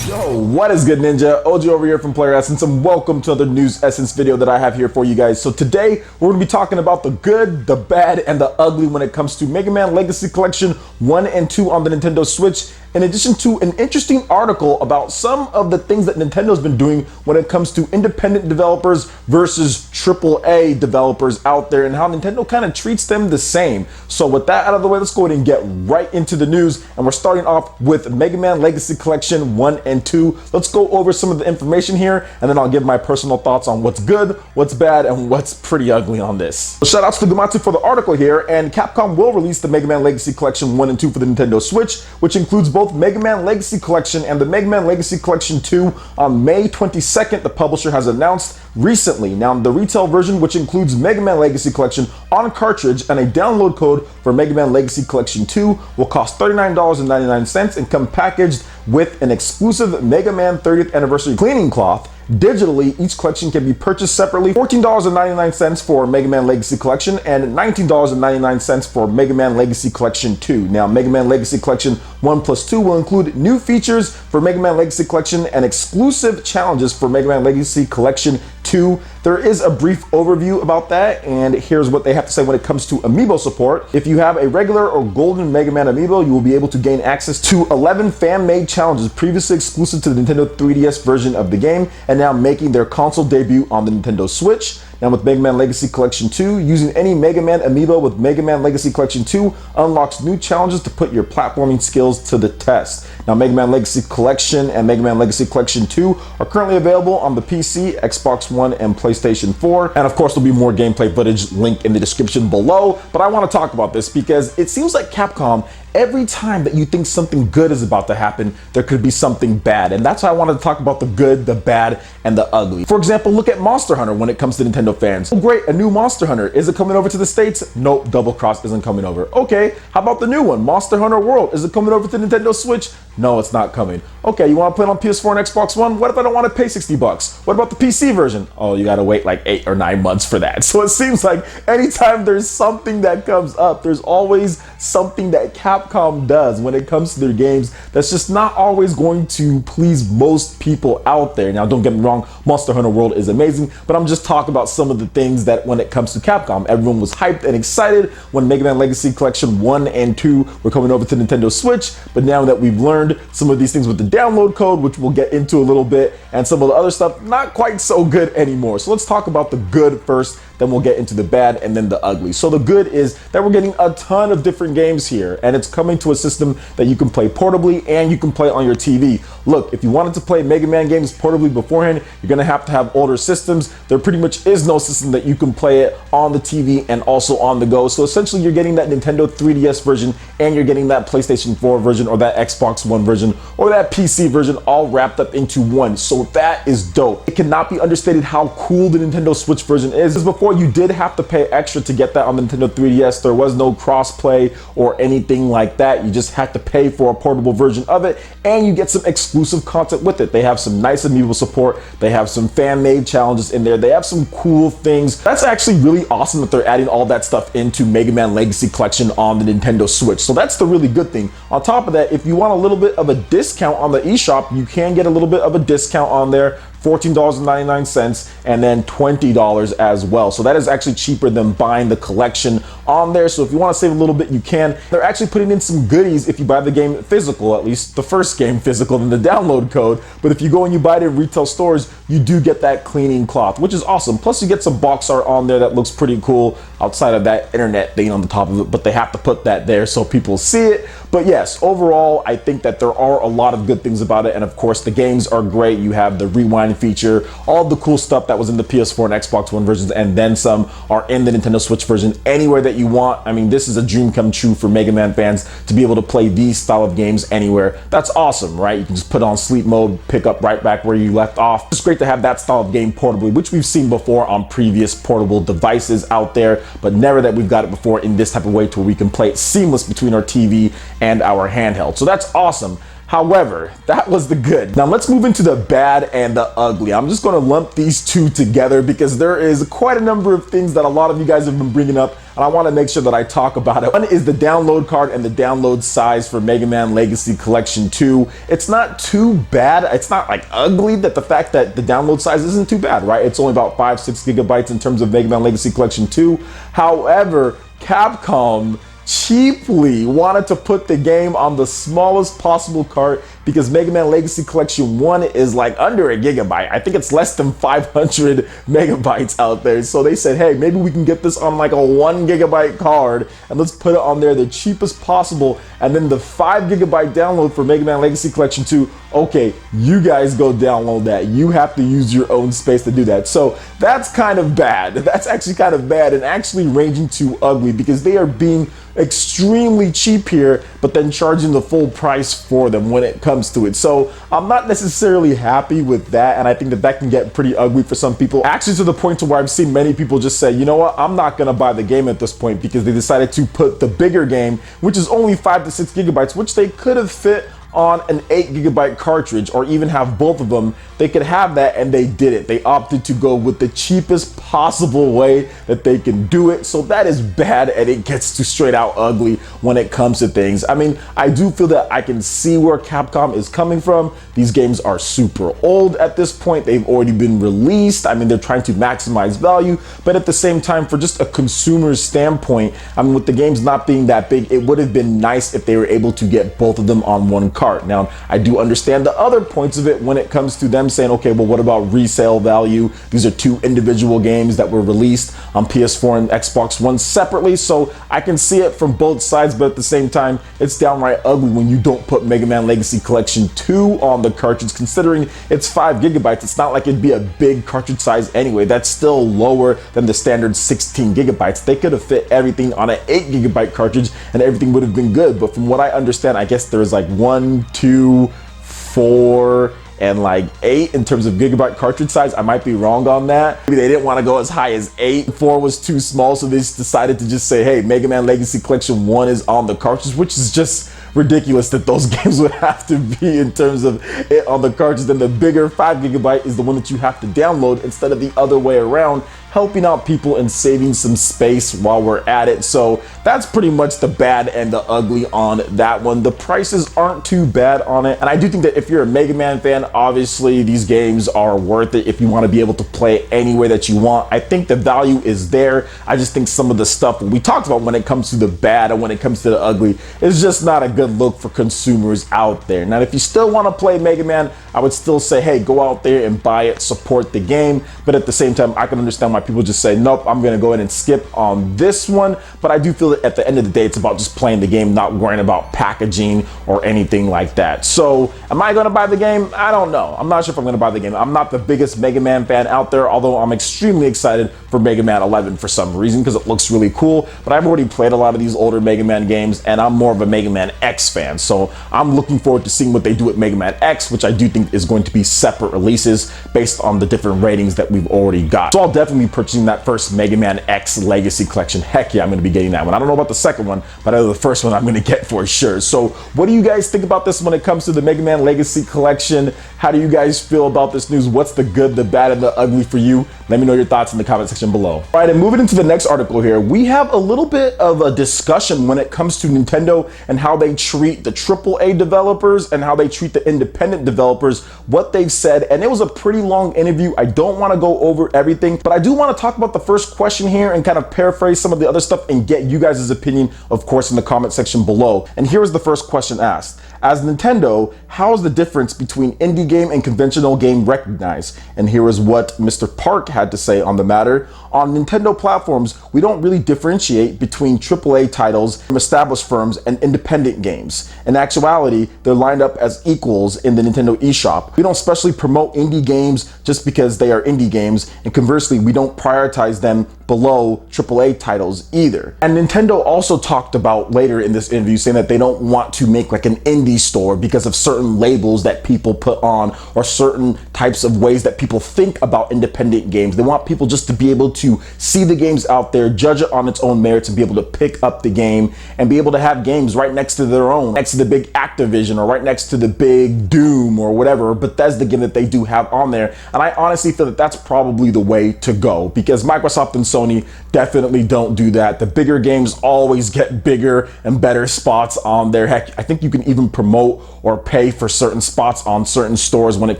Yo, what is good, Ninja? OG over here from NewsEssence, and welcome to another NewsEssence video that I have here for you guys. So today, we're going to be talking about the good, the bad, and the ugly when it comes to Mega Man Legacy Collection 1 and 2 on the Nintendo Switch, in addition to an interesting article about some of the things that Nintendo's been doing when it comes to independent developers versus AAA developers out there, and how Nintendo kind of treats them the same. So with that out of the way, let's go ahead and get right into the news, and we're starting off with Mega Man Legacy Collection 1 and 2. Let's go over some of the information here, and then I'll give my personal thoughts on what's good, what's bad, and what's pretty ugly on this. So shout outs to Gamatu for the article here, and Capcom will release the Mega Man Legacy Collection 1 and 2 for the Nintendo Switch, which includes both Mega Man Legacy Collection and the Mega Man Legacy Collection 2 on May 22nd, the publisher has announced recently. Now, the retail version, which includes Mega Man Legacy Collection on cartridge and a download code for Mega Man Legacy Collection 2, will cost $39.99 and come packaged with an exclusive Mega Man 30th Anniversary cleaning cloth. Digitally, each collection can be purchased separately. $14.99 for Mega Man Legacy Collection and $19.99 for Mega Man Legacy Collection 2. Now, Mega Man Legacy Collection 1 plus 2 will include new features for Mega Man Legacy Collection and exclusive challenges for Mega Man Legacy Collection 2. There is a brief overview about that, and here's what they have to say when it comes to amiibo support. If you have a regular or golden Mega Man amiibo, you will be able to gain access to 11 fan-made challenges previously exclusive to the Nintendo 3DS version of the game, and now making their console debut on the Nintendo Switch. Now, with Mega Man Legacy Collection 2, using any Mega Man amiibo with Mega Man Legacy Collection 2 unlocks new challenges to put your platforming skills to the test. Now, Mega Man Legacy Collection and Mega Man Legacy Collection 2 are currently available on the PC, Xbox One, and PlayStation 4. And of course, there'll be more gameplay footage linked in the description below. But I want to talk about this because it seems like Capcom, every time that you think something good is about to happen, there could be something bad. And that's why I wanted to talk about the good, the bad, and the ugly. For example, look at Monster Hunter when it comes to Nintendo fans. Oh great, a new Monster Hunter. Is it coming over to the States? Nope, Double Cross isn't coming over. Okay, how about the new one, Monster Hunter World? Is it coming over to Nintendo Switch? No, it's not coming. Okay, you want to play it on PS4 and Xbox One? What if I don't want to pay $60? What about the PC version? Oh, you gotta wait like 8 or 9 months for that. So it seems like anytime there's something that comes up, there's always something that Capcom does when it comes to their games that's just not always going to please most people out there. Now, don't get me wrong, Monster Hunter World is amazing, but I'm just talking about some of the things that when it comes to Capcom, everyone was hyped and excited when Mega Man Legacy Collection 1 and 2 were coming over to Nintendo Switch, but now that we've learned some of these things with the download code, which we'll get into a little bit, and some of the other stuff, not quite so good anymore. So let's talk about the good first, then we'll get into the bad and then the ugly. So the good is that we're getting a ton of different games here, and it's coming to a system that you can play portably and you can play on your TV. Look, if you wanted to play Mega Man games portably beforehand, you're gonna have to have older systems. There pretty much is no system that you can play it on the TV and also on the go. So essentially you're getting that Nintendo 3DS version and you're getting that PlayStation 4 version or that Xbox One version or that PC version all wrapped up into one. So that is dope. It cannot be understated how cool the Nintendo Switch version is. Before, you did have to pay extra to get that on the Nintendo 3DS. There was no crossplay or anything like that. You just had to pay for a portable version of it, and you get some exclusive content with it. They have some nice amiibo support. They have some fan-made challenges in there. They have some cool things. That's actually really awesome that they're adding all that stuff into Mega Man Legacy Collection on the Nintendo Switch. So that's the really good thing. On top of that, if you want a little bit of a discount on the eShop, you can get a little bit of a discount on there. $14.99 and then $20 as well. So that is actually cheaper than buying the collection on there. So if you want to save a little bit, you can. They're actually putting in some goodies if you buy the game physical, at least the first game physical, than the download code. But if you go and you buy it in retail stores, you do get that cleaning cloth, which is awesome. Plus you get some box art on there that looks pretty cool outside of that internet thing on the top of it, but they have to put that there so people see it. But yes, overall, I think that there are a lot of good things about it. And of course, the games are great. You have the rewind feature, all the cool stuff that was in the PS4 and Xbox One versions, and then some are in the Nintendo Switch version anywhere that you want. I mean, this is a dream come true for Mega Man fans to be able to play these style of games anywhere. That's awesome, right? You can just put on sleep mode, pick up right back where you left off. It's great to have that style of game portably, which we've seen before on previous portable devices out there, but never that we've got it before in this type of way to where we can play it seamless between our TV and our handheld. So that's awesome. However, that was the good. Now let's move into the bad and the ugly. I'm just going to lump these two together because there is quite a number of things that a lot of you guys have been bringing up, and I want to make sure that I talk about it. One is the download card and the download size for Mega Man Legacy Collection 2. It's not too bad. It's not like ugly, that the fact that the download size isn't too bad, right? It's only about 5-6 gigabytes in terms of Mega Man Legacy Collection 2. However, Capcom cheaply wanted to put the game on the smallest possible cart because Mega Man Legacy Collection 1 is like under a gigabyte. I think it's less than 500 megabytes out there. So they said, hey, maybe we can get this on like a 1 gigabyte card and let's put it on there the cheapest possible. And then the 5 gigabyte download for Mega Man Legacy Collection 2, okay, you guys go download that. You have to use your own space to do that. So that's kind of bad. That's actually kind of bad and actually ranging to ugly because they are being extremely cheap here, but then charging the full price for them when it comes to it. So I'm not necessarily happy with that, and I think that that can get pretty ugly for some people. Actually, to the point to where I've seen many people just say, you know what, I'm not gonna buy the game at this point because they decided to put the bigger game, which is only 5 to 6 gigabytes, which they could have fit on an 8 gigabyte cartridge or even have both of them. They could have that, and they did it. They opted to go with the cheapest possible way that they can do it. So that is bad, and it gets to straight out ugly when it comes to things. I mean, I do feel that I can see where Capcom is coming from. These games are super old at this point. They've already been released. I mean, they're trying to maximize value, but at the same time, for just a consumer's standpoint, I mean, with the games not being that big, it would have been nice if they were able to get both of them on one cart. Now, I do understand the other points of it when it comes to them saying, okay, well, what about resale value? These are two individual games that were released on PS4 and Xbox One separately, so I can see it from both sides, but at the same time, it's downright ugly when you don't put Mega Man Legacy Collection 2 on the cartridge, considering it's 5 gigabytes. It's not like it'd be a big cartridge size anyway. That's still lower than the standard 16 gigabytes. They could have fit everything on an 8 gigabyte cartridge and everything would have been good, but from what I understand, I guess there's like 1, 2, 4, and like 8 in terms of gigabyte cartridge size. I might be wrong on that. Maybe they didn't want to go as high as 8. 4 was too small, so they just decided to just say, hey, Mega Man Legacy Collection 1 is on the cartridge, which is just ridiculous that those games would have to be in terms of it on the cartridge. Then the bigger 5 gigabyte is the one that you have to download instead of the other way around, helping out people and saving some space while we're at it. So that's pretty much the bad and the ugly on that one. The prices aren't too bad on it, and I do think that if you're a Mega Man fan, obviously these games are worth it if you want to be able to play it any way that you want. I think the value is there. I just think some of the stuff we talked about when it comes to the bad and when it comes to the ugly is just not a good look for consumers out there. Now, if you still want to play Mega Man, I would still say, hey, go out there and buy it, support the game. But at the same time, I can understand why people just say, nope, I'm going to go ahead and skip on this one. But I do feel that at the end of the day, it's about just playing the game, not worrying about packaging or anything like that. So am I going to buy the game? I don't know. I'm not sure if I'm going to buy the game. I'm not the biggest Mega Man fan out there, although I'm extremely excited for Mega Man 11 for some reason because it looks really cool. But I've already played a lot of these older Mega Man games, and I'm more of a Mega Man X fan. So I'm looking forward to seeing what they do with Mega Man X, which I do think is going to be separate releases based on the different ratings that we've already got. So I'll definitely be purchasing that first Mega Man X Legacy Collection. Heck yeah, I'm going to be getting that one. I don't know about the second one, but I know the first one I'm going to get for sure. So what do you guys think about this when it comes to the Mega Man Legacy Collection? How do you guys feel about this news? What's the good, the bad, and the ugly for you? Let me know your thoughts in the comment section below. All right, and moving into the next article here, we have a little bit of a discussion when it comes to Nintendo and how they treat the AAA developers and how they treat the independent developers, what they've said, and it was a pretty long interview. I don't want to go over everything, but I do want to talk about the first question here and kind of paraphrase some of the other stuff and get you guys' opinion, of course, in the comment section below. And here is the first question asked. As Nintendo, how is the difference between indie game and conventional game recognized? And here is what Mr. Park had to say on the matter. On Nintendo platforms, we don't really differentiate between AAA titles from established firms and independent games. In actuality, they're lined up as equals in the Nintendo eShop. We don't specially promote indie games just because they are indie games, and conversely, we don't prioritize them below AAA titles either. And Nintendo also talked about later in this interview saying that they don't want to make like an indie store because of certain labels that people put on or certain types of ways that people think about independent games. They want people just to be able to see the games out there, judge it on its own merits, and be able to pick up the game and be able to have games right next to their own, next to the big Activision or right next to the big Doom or whatever Bethesda game that they do have on there. And I honestly feel that that's probably the way to go, because Microsoft and Sony definitely don't do that. The bigger games always get bigger and better spots on there. Heck, I think you can even promote or pay for certain spots on certain stores when it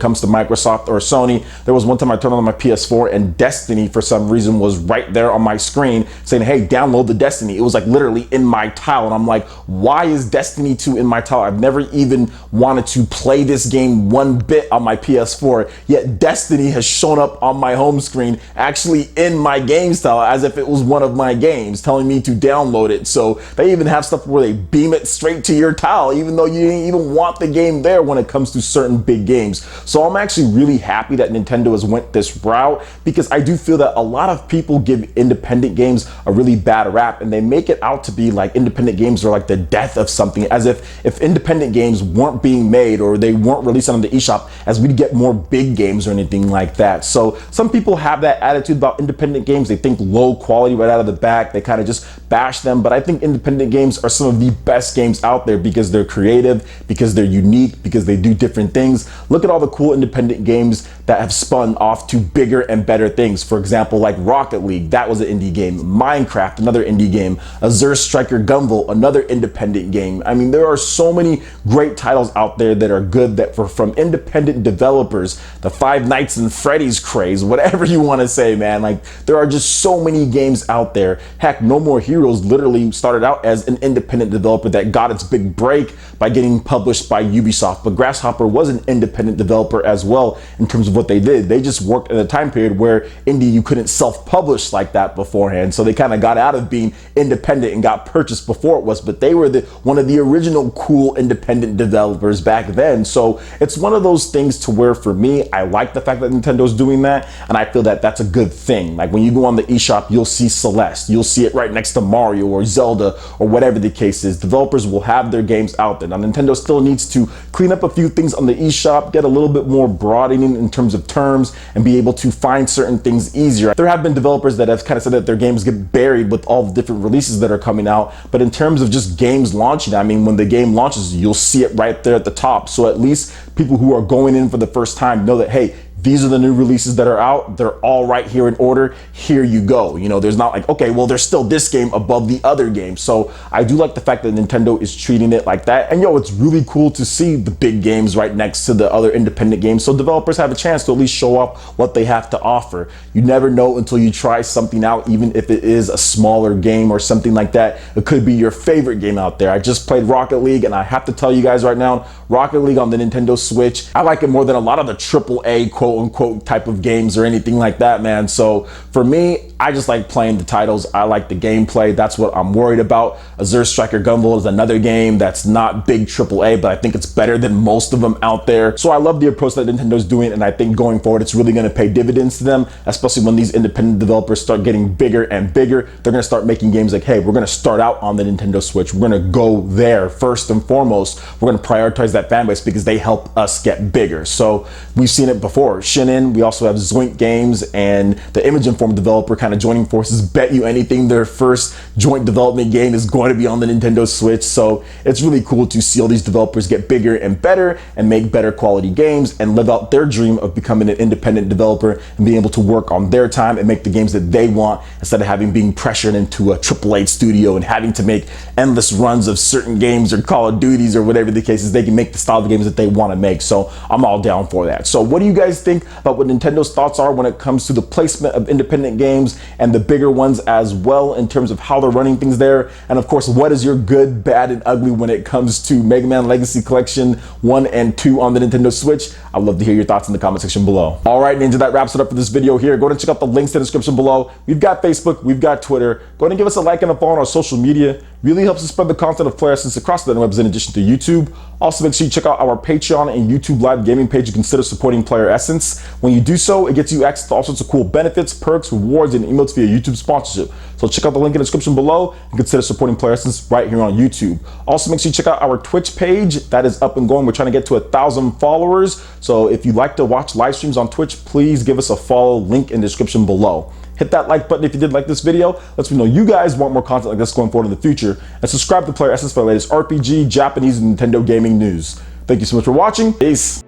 comes to Microsoft or Sony. There was one time I turned on my PS4 and Destiny for some reason was right there on my screen saying, hey, download the Destiny. It was like literally in my tile. And I'm like, why is Destiny 2 in my tile? I've never even wanted to play this game one bit on my PS4, yet Destiny has shown up on my home screen actually in my games tile as if it was one of my games, telling me to download it. So they even have stuff where they beam it straight to your tile, even though you didn't even want the game there when it comes to certain big games. So I'm actually really happy that Nintendo has went this route, because I do feel that a lot of people give independent games a really bad rap, and they make it out to be like independent games are like the death of something, as if independent games weren't being made or they weren't released on the eShop, as we'd get more big games or anything like that. So some people have that attitude about independent games. They think low quality right out of the back. They kind of just bash them. But I think independent games are some of the best games out there because they're creative, because they're unique, because they do different things. Look at all the cool independent games that have spun off to bigger and better things. For example, like Rocket League, that was an indie game. Minecraft, another indie game. Azure Striker Gumball, another independent game. I mean, there are so many great titles out there that are good that from independent developers. The Five Nights and Freddy's craze, whatever you want to say, man. Like, there are just so many games out there. Heck, No More Heroes literally started out as an independent developer that got its big break by getting published by Ubisoft. But Grasshopper was an independent developer as well in terms of what they did. They just worked in a time period where indie, you couldn't self-publish like that beforehand. So they kind of got out of being independent and got purchased before it was, but they were one of the original cool independent developers back then. So it's one of those things to where, for me, I like the fact that Nintendo's doing that, and I feel that that's a good thing. Like when you go on the eShop, you'll see Celeste, you'll see it right next to Mario or Zelda or whatever the case is. Developers will have their games out there. Now Nintendo still needs to clean up a few things on the eShop, get a little bit more broadening in terms of terms, and be able to find certain things easier. There have been developers that have kind of said that their games get buried with all the different releases that are coming out, but in terms of just games launching, I mean, when the game launches, you'll see it right there at the top. So at least people who are going in for the first time know that, hey, these are the new releases that are out. They're all right here in order. Here you go. You know, there's not like, okay, well, there's still this game above the other game. So I do like the fact that Nintendo is treating it like that. And yo, it's really cool to see the big games right next to the other independent games, so developers have a chance to at least show off what they have to offer. You never know until you try something out, even if it is a smaller game or something like that. It could be your favorite game out there. I just played Rocket League, and I have to tell you guys right now, Rocket League on the Nintendo Switch, I like it more than a lot of the AAA quote-unquote type of games or anything like that, man. So for me, I just like playing the titles. I like the gameplay. That's what I'm worried about. Azure Striker Gumball is another game that's not big AAA, but I think it's better than most of them out there. So I love the approach that Nintendo's doing, and I think going forward, it's really going to pay dividends to them, especially when these independent developers start getting bigger and bigger. They're going to start making games like, hey, we're going to start out on the Nintendo Switch. We're going to go there first and foremost. We're going to prioritize that fan base because they help us get bigger. So we've seen it before. Shinin, we also have Zoink Games and the Image Informed developer kind of joining forces. Bet you anything their first joint development game is going to be on the Nintendo Switch. So it's really cool to see all these developers get bigger and better and make better quality games and live out their dream of becoming an independent developer and being able to work on their time and make the games that they want, instead of being pressured into a AAA studio and having to make endless runs of certain games or Call of Duties or whatever the case is. They can make the style of games that they want to make. So I'm all down for that. So what do you guys think about what Nintendo's thoughts are when it comes to the placement of independent games and the bigger ones as well, in terms of how they're running things there? And of course, what is your good, bad, and ugly when it comes to Mega Man Legacy Collection 1 and 2 on the Nintendo Switch? I'd love to hear your thoughts in the comment section below. All right, Ninja, that wraps it up for this video here. Go ahead and check out the links in the description below. We've got Facebook, we've got Twitter. Go ahead and give us a like and a follow on our social media. Really helps us spread the content of Player Essence across the interwebs in addition to YouTube. Also, make sure you check out our Patreon and YouTube live gaming page to consider supporting Player Essence. When you do so, it gets you access to all sorts of cool benefits, perks, rewards, and emotes via YouTube sponsorship. So check out the link in the description below and consider supporting Player Essence right here on YouTube. Also, make sure you check out our Twitch page. That is up and going. We're trying to get to 1,000 followers. So if you'd like to watch live streams on Twitch, please give us a follow. Link in the description below. Hit that like button if you did like this video. Lets me know you guys want more content like this going forward in the future. And subscribe to Player Essence for the latest RPG, Japanese, and Nintendo gaming news. Thank you so much for watching. Peace.